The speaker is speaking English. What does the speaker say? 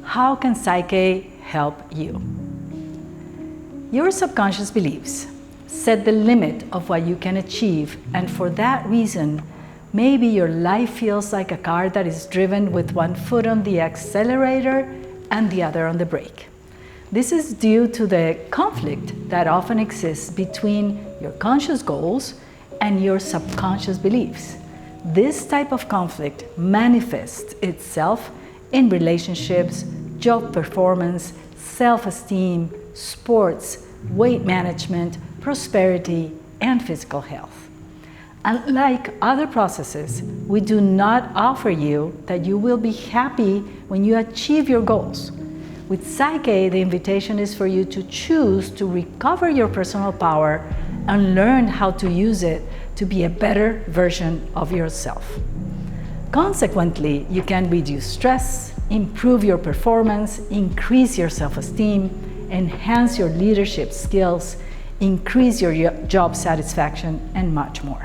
How can PSYCH-K help you? Your subconscious beliefs set the limit of what you can achieve, and for that reason, maybe your life feels like a car that is driven with one foot on the accelerator and the other on the brake. This is due to the conflict that often exists between your conscious goals and your subconscious beliefs. This type of conflict manifests itself in relationships, job performance, self-esteem, sports, weight management, prosperity, and physical health. Unlike other processes, we do not offer you that you will be happy when you achieve your goals. With PSYCH-K, the invitation is for you to choose to recover your personal power and learn how to use it to be a better version of yourself. Consequently, you can reduce stress, improve your performance, increase your self-esteem, enhance your leadership skills, increase your job satisfaction, and much more.